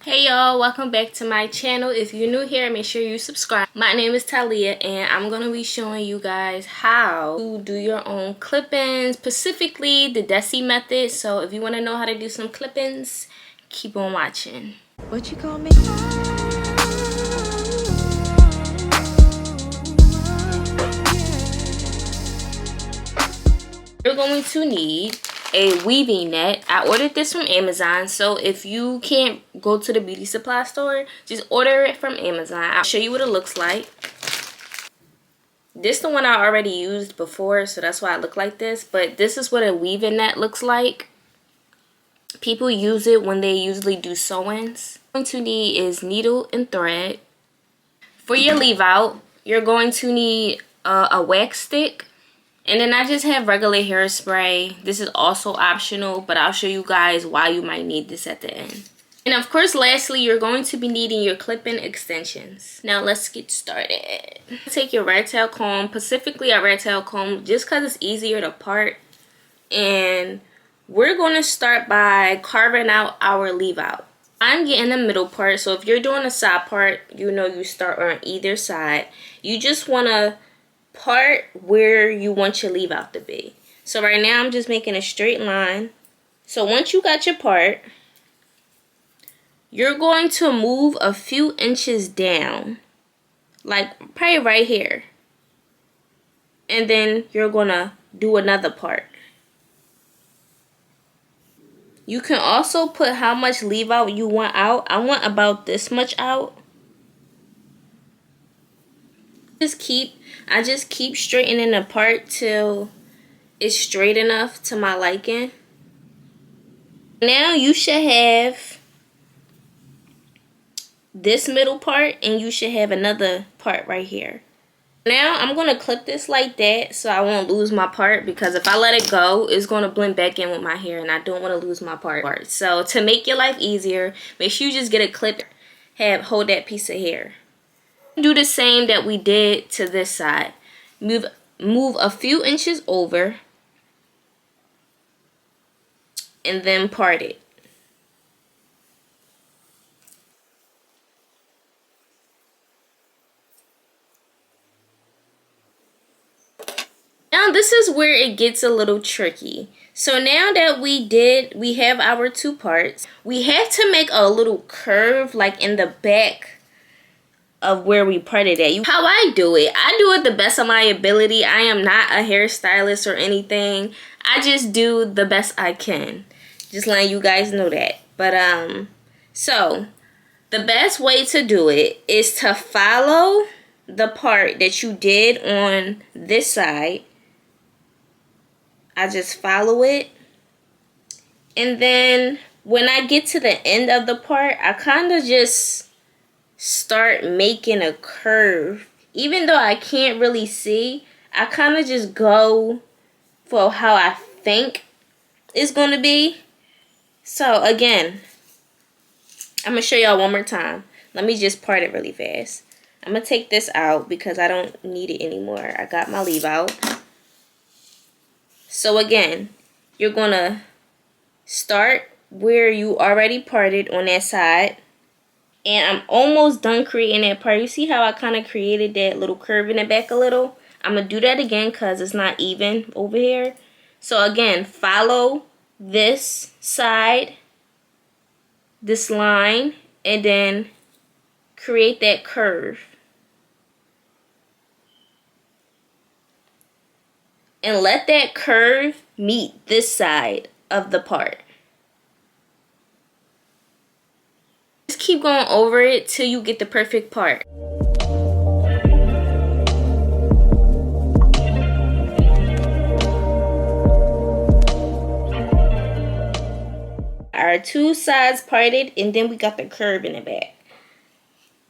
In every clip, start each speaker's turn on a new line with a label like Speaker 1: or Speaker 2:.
Speaker 1: Hey y'all, welcome back to my channel. If you're new here, make sure you subscribe. My name is Talia and I'm going to be showing you guys how to do your own clip-ins, specifically the Desi method. So if you want to know how to do some clip-ins, keep on watching.
Speaker 2: What you call me?
Speaker 1: You're going to need a weaving net. I ordered this from Amazon, so if you can't go to the beauty supply store, just order it from Amazon. I'll show you what it looks like. This is the one I already used before, so that's why I look like this, but this is what a weaving net looks like. People use it when they usually do sew-ins. What you're going to need is needle and thread. For your leave out, you're going to need a wax stick. And then I just have regular hairspray. This is also optional, but I'll show you guys why you might need this at the end. And of course, lastly, you're going to be needing your clip-in extensions. Now let's get started. Take your rat tail comb, specifically a rat tail comb, just because it's easier to part. And we're going to start by carving out our leave out. I'm getting the middle part, so if you're doing a side part, you know you start on either side. You just want to part where you want your leave out to be. So right now I'm just making a straight line. So once you got your part, you're going to move a few inches down, like probably right here, and then you're gonna do another part. You can also put how much leave out you want out. I want about this much out. I just keep straightening the part till it's straight enough to my liking. Now you should have this middle part and you should have another part right here. Now I'm going to clip this like that so I won't lose my part, because if I let it go, it's going to blend back in with my hair and I don't want to lose my part. So to make your life easier, make sure you just get a clip, hold that piece of hair. Do the same that we did to this side. Move a few inches over and then part it. Now this is where it gets a little tricky. So now that we have our two parts, we have to make a little curve like in the back of where we parted at. How I do it the best of my ability. I am not a hairstylist or anything. I just do the best I can. Just letting you guys know that. But so the best way to do it is to follow the part that you did on this side. I just follow it, and then when I get to the end of the part, I kind of just start making a curve. Even though I can't really see, I kind of just go for how I think it's going to be. So again, I'm going to show y'all one more time. Let me just part it really fast. I'm going to take this out because I don't need it anymore. I got my leave out. So again, you're going to start where you already parted on that side. And I'm almost done creating that part. You see how I kind of created that little curve in the back a little? I'm going to do that again because it's not even over here. So again, follow this side, this line, and then create that curve. And let that curve meet this side of the part. Just keep going over it till you get the perfect part. Our two sides parted, and then we got the curve in the back.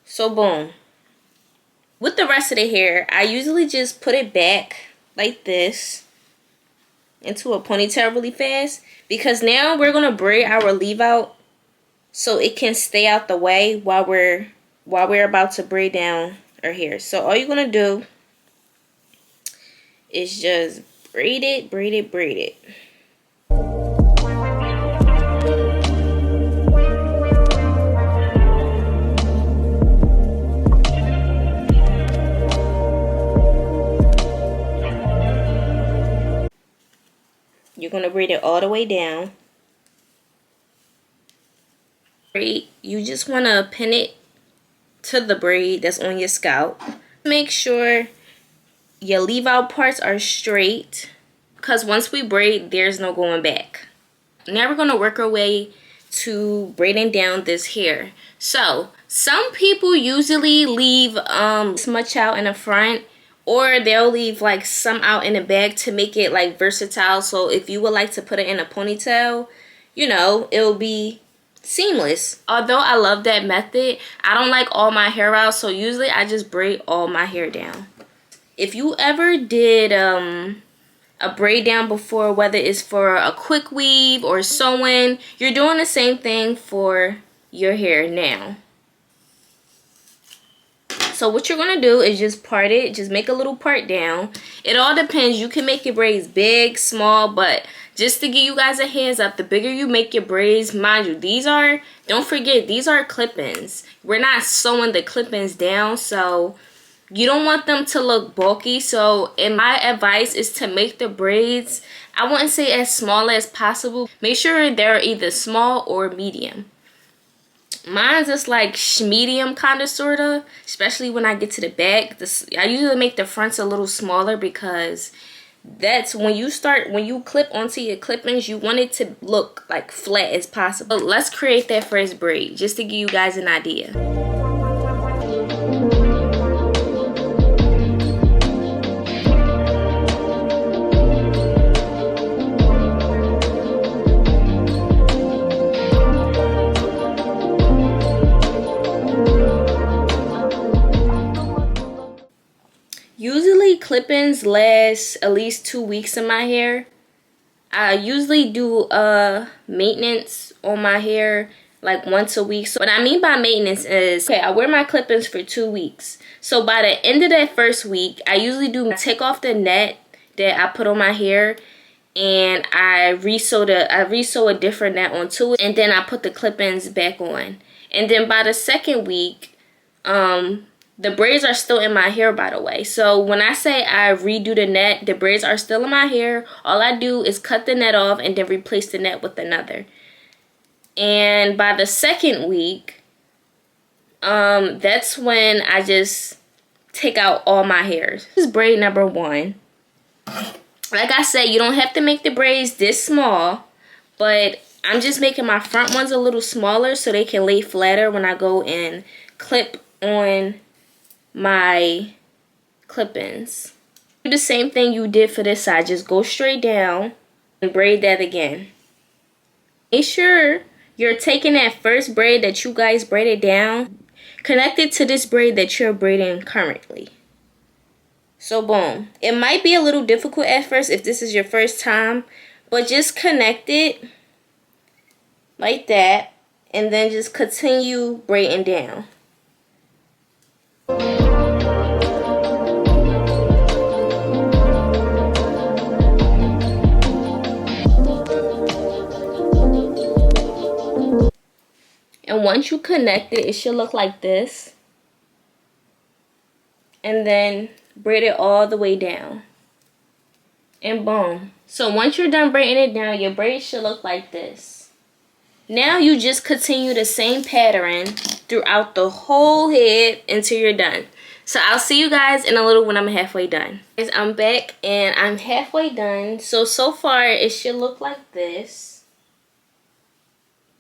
Speaker 1: So boom. With the rest of the hair, I usually just put it back like this into a ponytail really fast, because now we're gonna braid our leave out so it can stay out the way while we're about to braid down our hair. So all you're gonna do is just braid it, braid it, braid it. going to braid it all the way down. You just want to pin it to the braid that's on your scalp. Make sure your leave out parts are straight, because once we braid, there's no going back. Now we're going to work our way to braiding down this hair. So some people usually leave this much out in the front, or they'll leave like some out in the back to make it like versatile. So if you would like to put it in a ponytail, you know, it'll be seamless. Although I love that method, I don't like all my hair out, so usually I just braid all my hair down. If you ever did a braid down before, whether it's for a quick weave or sewing, you're doing the same thing for your hair now. So what you're going to do is just part it, just make a little part down. It all depends. You can make your braids big, small, but just to give you guys a heads up, the bigger you make your braids, mind you, these are, don't forget, these are clip-ins. We're not sewing the clip-ins down, so you don't want them to look bulky. So my advice is to make the braids, I wouldn't say as small as possible. Make sure they're either small or medium. Mine's just like medium kind of sort of, especially when I get to the back. I usually make the fronts a little smaller, because that's when you clip onto your clip-ins, you want it to look like flat as possible. So let's create that first braid just to give you guys an idea. Usually clip-ins last at least 2 weeks in my hair. I usually do maintenance on my hair like once a week. So what I mean by maintenance is, okay, I wear my clip-ins for 2 weeks. So by the end of that first week, I usually take off the net that I put on my hair, and I resew a different net onto it, and then I put the clip-ins back on. And then by the second week, the braids are still in my hair, by the way. So when I say I redo the net, the braids are still in my hair. All I do is cut the net off and then replace the net with another. And by the second week, that's when I just take out all my hairs. This is braid number 1. Like I said, you don't have to make the braids this small, but I'm just making my front ones a little smaller so they can lay flatter when I go and clip on my clip-ins. Do the same thing you did for this side. Just go straight down and braid that again. Make sure you're taking that first braid that you guys braided down, connect it to this braid that you're braiding currently. So boom. It might be a little difficult at first if this is your first time, but just connect it like that and then just continue braiding down. And once you connect it, it should look like this. And then braid it all the way down. And boom. So once you're done braiding it down, your braid should look like this. Now you just continue the same pattern throughout the whole head until you're done. So I'll see you guys in a little when I'm halfway done. Guys, I'm back and I'm halfway done. So far it should look like this.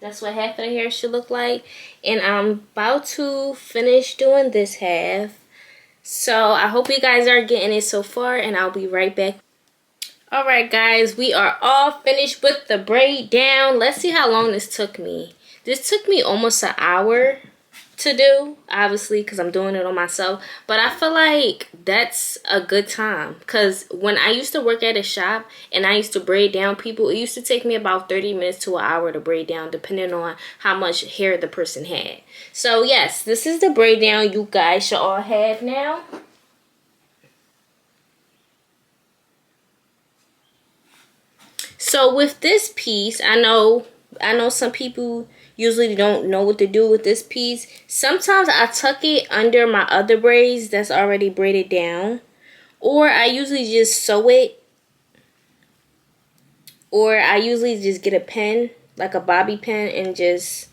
Speaker 1: That's what half of the hair should look like. And I'm about to finish doing this half. So I hope you guys are getting it so far, and I'll be right back. Alright guys, we are all finished with the braid down. Let's see how long this took me. This took me almost an hour to do, obviously, because I'm doing it on myself. But I feel like that's a good time, because when I used to work at a shop and I used to braid down people, it used to take me about 30 minutes to an hour to braid down, depending on how much hair the person had. So yes, this is the braid down you guys should all have now. So with this piece, I know some people usually don't know what to do with this piece. Sometimes I tuck it under my other braids that's already braided down, or I usually just sew it, Or I usually just get a pen, like a bobby pin, and just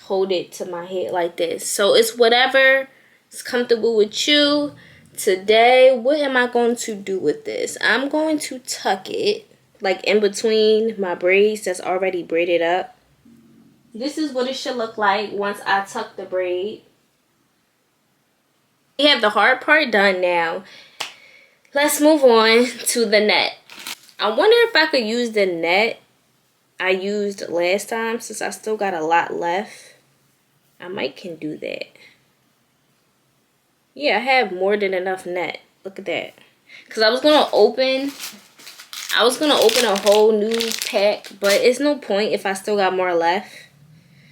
Speaker 1: hold it to my head like this. So it's whatever is comfortable with you. Today, what am I going to do with this? I'm going to tuck it like in between my braids that's already braided up. This is what it should look like once I tuck the braid. We have the hard part done now. Let's move on to the net. I wonder if I could use the net I used last time, since I still got a lot left. I might can do that. Yeah, I have more than enough net. Look at that. Because I was going to open a whole new pack, but it's no point if I still got more left.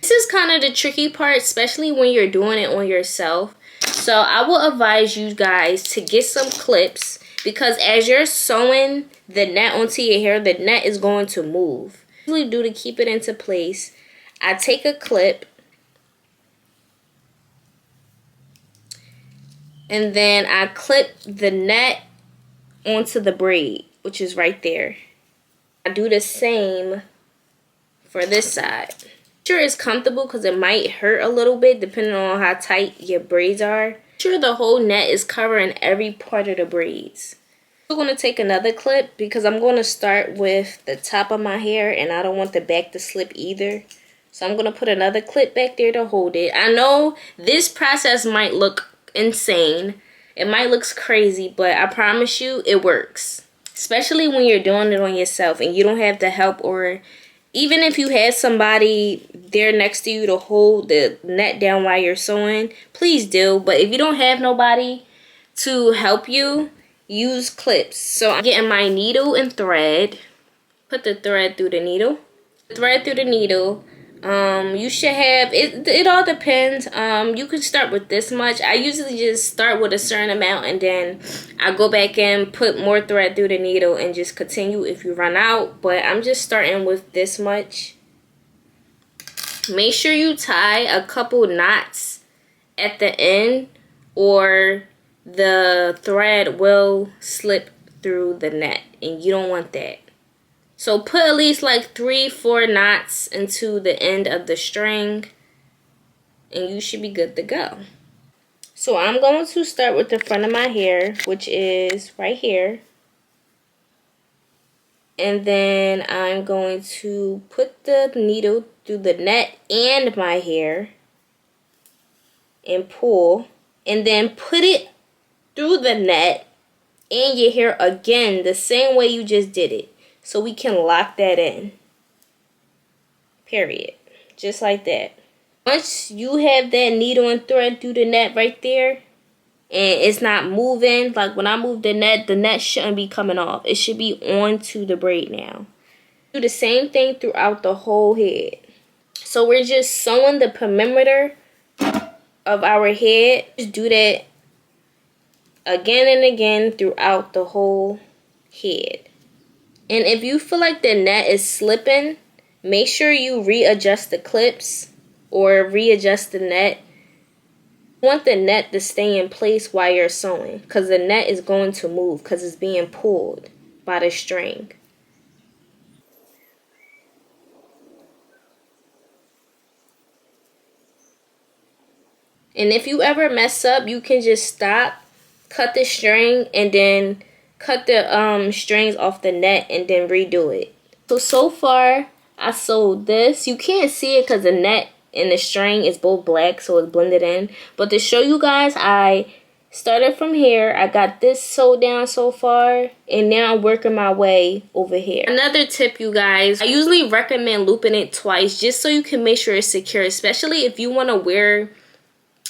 Speaker 1: This is kind of the tricky part, especially when you're doing it on yourself. So I will advise you guys to get some clips, because as you're sewing the net onto your hair, the net is going to move. What I usually do to keep it into place, I take a clip and then I clip the net onto the braid, which is right there. I do the same for this side. Sure it's comfortable, because it might hurt a little bit depending on how tight your braids are. Sure the whole net is covering every part of the braids. I'm going to take another clip, because I'm going to start with the top of my hair and I don't want the back to slip either. So I'm going to put another clip back there to hold it. I know this process might look insane. It might look crazy, but I promise you it works. Especially when you're doing it on yourself and you don't have the help, or even if you had somebody there next to you to hold the net down while you're sewing, please do. But if you don't have nobody to help you, use clips. So I'm getting my needle and thread. Put the thread through the needle. Thread through the needle. You should have, it all depends. You can start with this much. I usually just start with a certain amount and then I go back in, put more thread through the needle and just continue if you run out. But I'm just starting with this much. Make sure you tie a couple knots at the end, or the thread will slip through the net and you don't want that. So put at least like 3-4 knots into the end of the string and you should be good to go. So I'm going to start with the front of my hair, which is right here. And then I'm going to put the needle through the net and my hair and pull, and then put it through the net and your hair again the same way you just did it, so we can lock that in. Period. Just like that. Once you have that needle and thread through the net right there and it's not moving, like when I move the net shouldn't be coming off. It should be onto the braid now. Do the same thing throughout the whole head. So we're just sewing the perimeter of our head. Just do that again and again throughout the whole head. And if you feel like the net is slipping, make sure you readjust the clips or readjust the net. You want the net to stay in place while you're sewing, because the net is going to move because it's being pulled by the string. And if you ever mess up, you can just stop, cut the string, and then cut the strings off the net and then redo it. So far I sewed this. You can't see it because the net and the string is both black, so it's blended in. But to show you guys, I started from here. I got this sewed down so far, and now I'm working my way over here. Another tip, you guys, I usually recommend looping it twice just so you can make sure it's secure, especially if you want to wear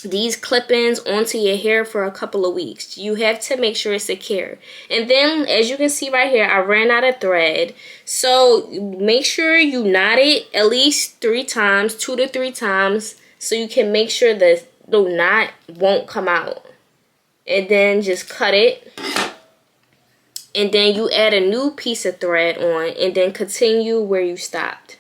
Speaker 1: these clip-ins onto your hair for a couple of weeks. You have to make sure it's secure. And then, as you can see right here, I ran out of thread. So make sure you knot it at least 3 times, 2 to 3 times, so you can make sure the knot won't come out. And then just cut it. And then you add a new piece of thread on and then continue where you stopped.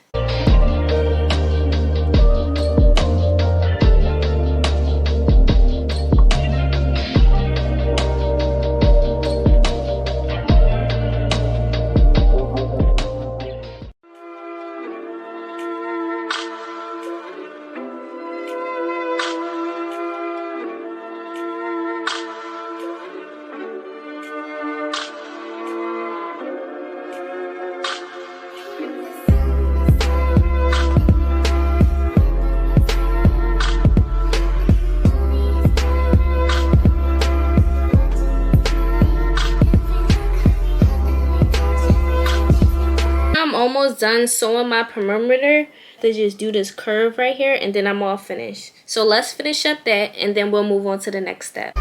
Speaker 1: done sewing my perimeter, to just do this curve right here, and then I'm all finished. So let's finish up that, and then we'll move on to the next step.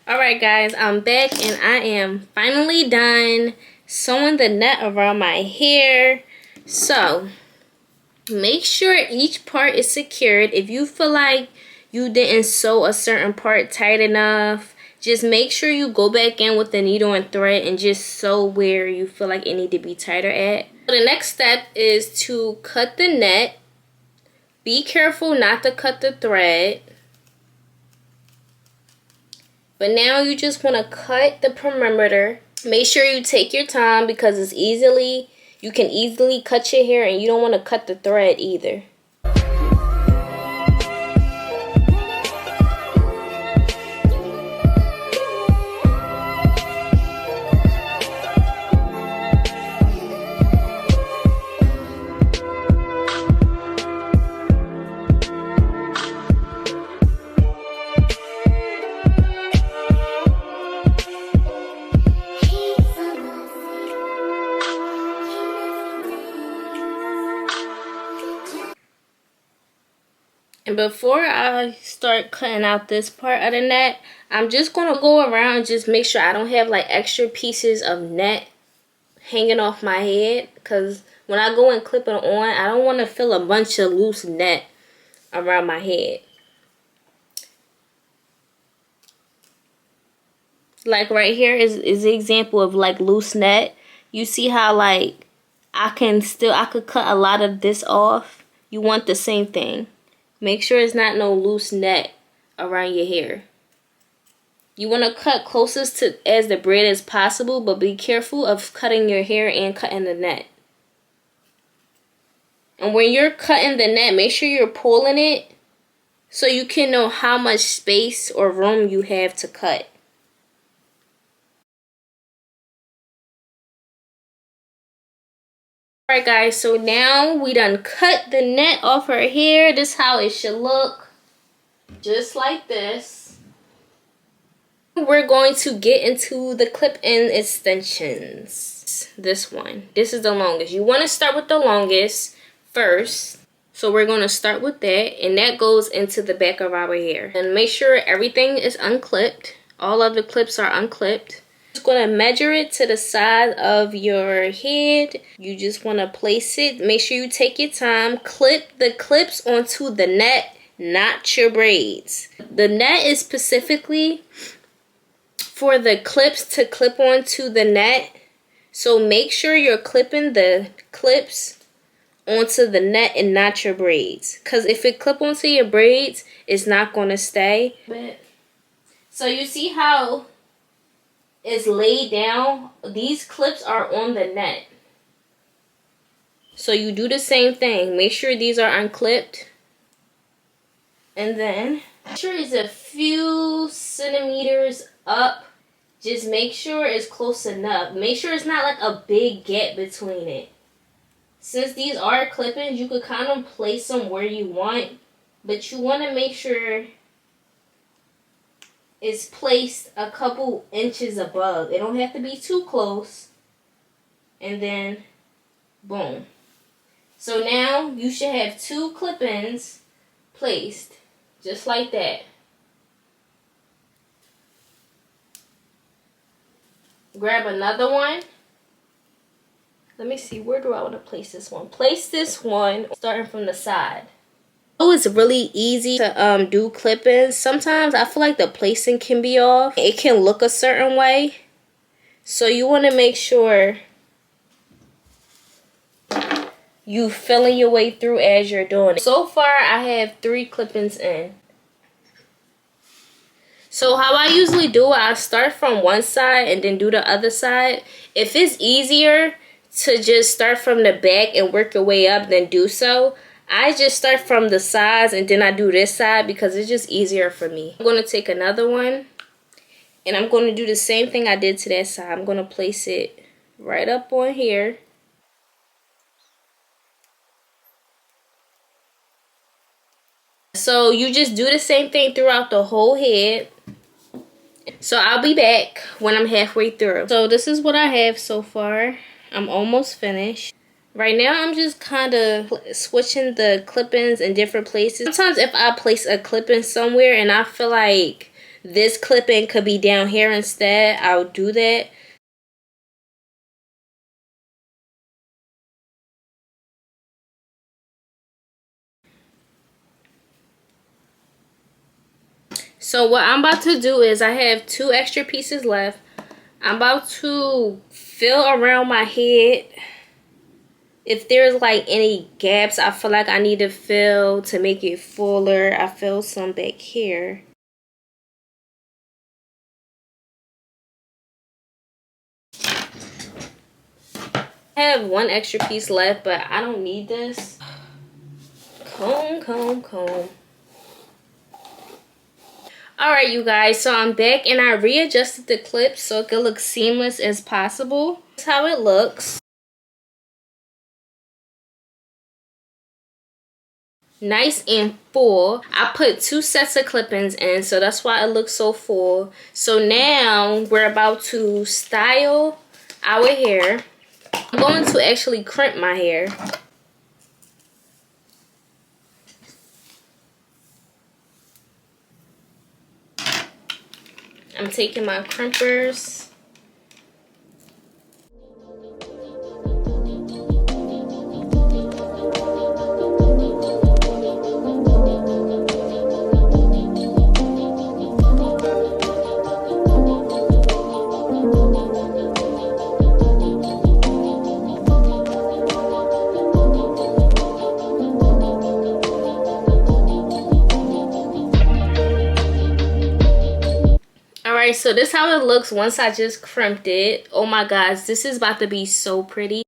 Speaker 1: Alright guys, I'm back and I am finally done sewing the net around my hair. So, make sure each part is secured. If you feel like you didn't sew a certain part tight enough, just make sure you go back in with the needle and thread and just sew where you feel like it need to be tighter at. So the next step is to cut the net. Be careful not to cut the thread. But now you just want to cut the perimeter. Make sure you take your time because you can easily cut your hair and you don't want to cut the thread either. And before I start cutting out this part of the net, I'm just going to go around and just make sure I don't have like extra pieces of net hanging off my head. Because when I go and clip it on, I don't want to feel a bunch of loose net around my head. Like right here is the example of like loose net. You see how like I could cut a lot of this off. You want the same thing. Make sure it's not no loose net around your hair. You want to cut closest to as the braid as possible, but be careful of cutting your hair and cutting the net. And when you're cutting the net, make sure you're pulling it so you can know how much space or room you have to cut. Alright guys, so now we done cut the net off her hair. This is how it should look. Just like this. We're going to get into the clip-in extensions. This one. This is the longest. You want to start with the longest first. So we're going to start with that. And that goes into the back of our hair. And make sure everything is unclipped. All of the clips are unclipped. Going to measure it to the size of your head. You just want to place it. Make sure you take your time. Clip the clips onto the net, not your braids. The net is specifically for the clips to clip onto the net. So make sure you're clipping the clips onto the net and not your braids. Because if it clip onto your braids, it's not going to stay. So you see how is laid down. These clips are on the net. So you do the same thing. Make sure these are unclipped. And then make sure it's a few centimeters up. Just make sure it's close enough. Make sure it's not like a big gap between it. Since these are clip-ins, you could kind of place them where you want. But you want to make sure is placed a couple inches above. It don't have to be too close. And then, boom. So now you should have two clip-ins placed just like that. Grab another one. Let me see, where do I want to place this one? Place this one starting from the side. Oh, it's really easy to do clip-ins. Sometimes I feel like the placing can be off. It can look a certain way. So you want to make sure you feeling your way through as you're doing it. So far, I have 3 clip-ins in. So how I usually do it, I start from one side and then do the other side. If it's easier to just start from the back and work your way up, then do so. I just start from the sides and then I do this side because it's just easier for me. I'm going to take another one and I'm going to do the same thing I did to that side. I'm going to place it right up on here. So you just do the same thing throughout the whole head. So I'll be back when I'm halfway through. So this is what I have so far. I'm almost finished. Right now I'm just kind of switching the clip-ins in different places. Sometimes if I place a clip-in somewhere and I feel like this clip-in could be down here instead, I'll do that. So what I'm about to do is I have 2 extra pieces left. I'm about to fill around my head. If there's like any gaps I feel like I need to fill to make it fuller, I fill some back here. I have 1 extra piece left, but I don't need this. Comb, comb, comb. Alright, you guys, so I'm back and I readjusted the clips so it could look seamless as possible. That's how it looks. Nice and full. I put 2 sets of clip-ins in, so that's why it looks so full. So now we're about to style our hair. I'm going to actually crimp my hair. I'm taking my crimpers. Alright, so this is how it looks once I just crimped it. Oh my gosh, this is about to be so pretty.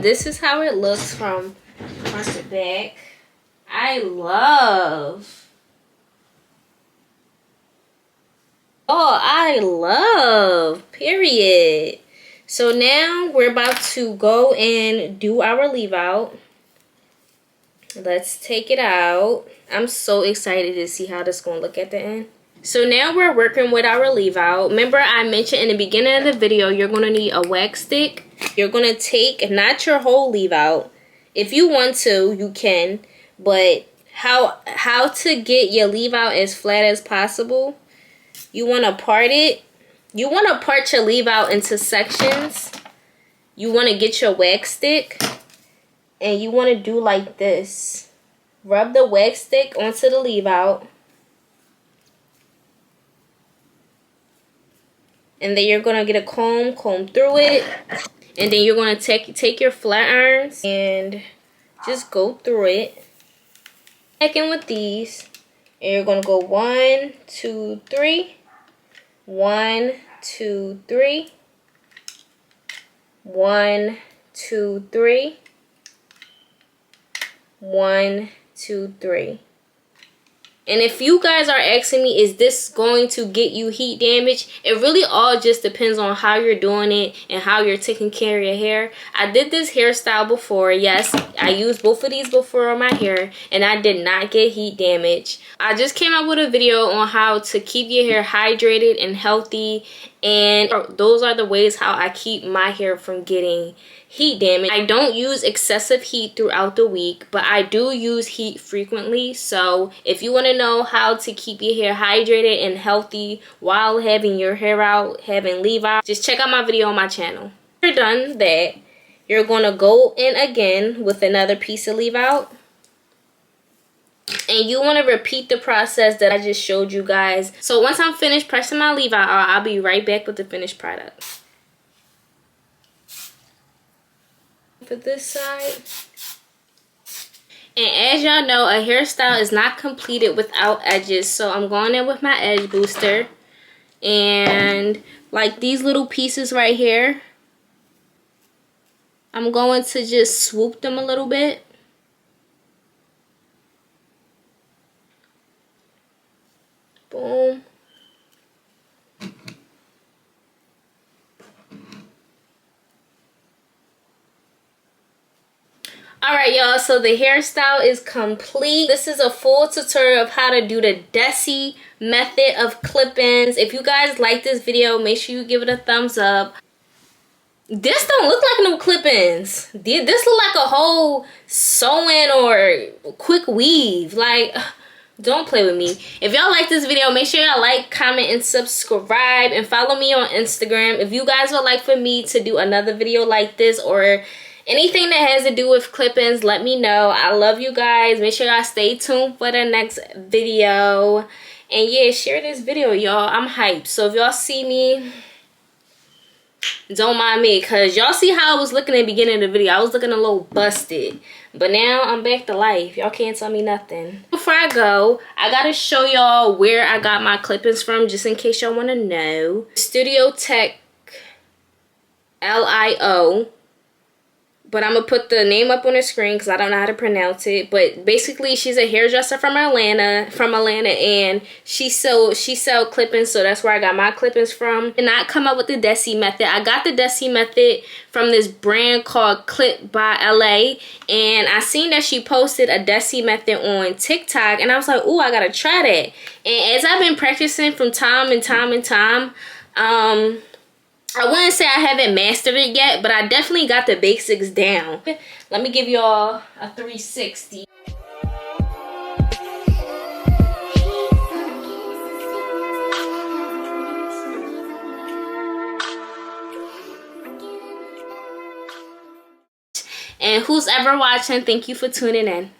Speaker 1: This is how it looks from front to back. I love, period. So now we're about to go and do our leave out. Let's take it out. I'm so excited to see how this is going to look at the end. So now we're working with our leave out. Remember I mentioned in the beginning of the video, you're going to need a wax stick. You're going to take, not your whole leave out. If you want to, you can. But how to get your leave out as flat as possible. You want to part it. You want to part your leave out into sections. You want to get your wax stick. And you want to do like this. Rub the wax stick onto the leave out. And then you're going to get a comb through it. And then you're going to take your flat irons and just go through it. Back in with these. And you're gonna go 1, 2, 3. 1, 2, 3. 1, 2, 3. 1, 2, 3. And if you guys are asking me, is this going to get you heat damage? It really all just depends on how you're doing it and how you're taking care of your hair. I did this hairstyle before. Yes, I used both of these before on my hair and I did not get heat damage. I just came out with a video on how to keep your hair hydrated and healthy. And those are the ways how I keep my hair from getting heat damage. I don't use excessive heat throughout the week, but I do use heat frequently. So if you want to know how to keep your hair hydrated and healthy while having your hair out, having leave out, just check out my video on my channel. After you're done that, you're going to go in again with another piece of leave out. And you want to repeat the process that I just showed you guys. So once I'm finished pressing my leave out, I'll be right back with the finished product. For this side. And as y'all know, a hairstyle is not completed without edges. So I'm going in with my edge booster. And like these little pieces right here, I'm going to just swoop them a little bit. Boom. Alright y'all, so the hairstyle is complete. This is a full tutorial of how to do the Desi method of clip-ins. If you guys like this video, make sure you give it a thumbs up. This don't look like no clip-ins. This look like a whole sew-in or quick weave. Like, don't play with me. If y'all like this video, make sure y'all like, comment, and subscribe. And follow me on Instagram. If you guys would like for me to do another video like this or anything that has to do with clip-ins, let me know. I love you guys. Make sure y'all stay tuned for the next video. And yeah, share this video, y'all. I'm hyped. So if y'all see me, don't mind me, because y'all see how I was looking at the beginning of the video. I was looking a little busted. But now I'm back to life. Y'all can't tell me nothing. Before I go, I gotta show y'all where I got my clip-ins from, just in case y'all want to know. Studio Tech LIO. But I'm going to put the name up on the screen because I don't know how to pronounce it. But basically, she's a hairdresser from Atlanta, and she sell clip-ins, so that's where I got my clip-ins from. And I come up with the Desi method. I got the Desi method from this brand called Clip by LA. And I seen that she posted a Desi method on TikTok, and I was like, ooh, I got to try that. And as I've been practicing from time and time, I wouldn't say I haven't mastered it yet, but I definitely got the basics down. Let me give y'all a 360. And who's ever watching, thank you for tuning in.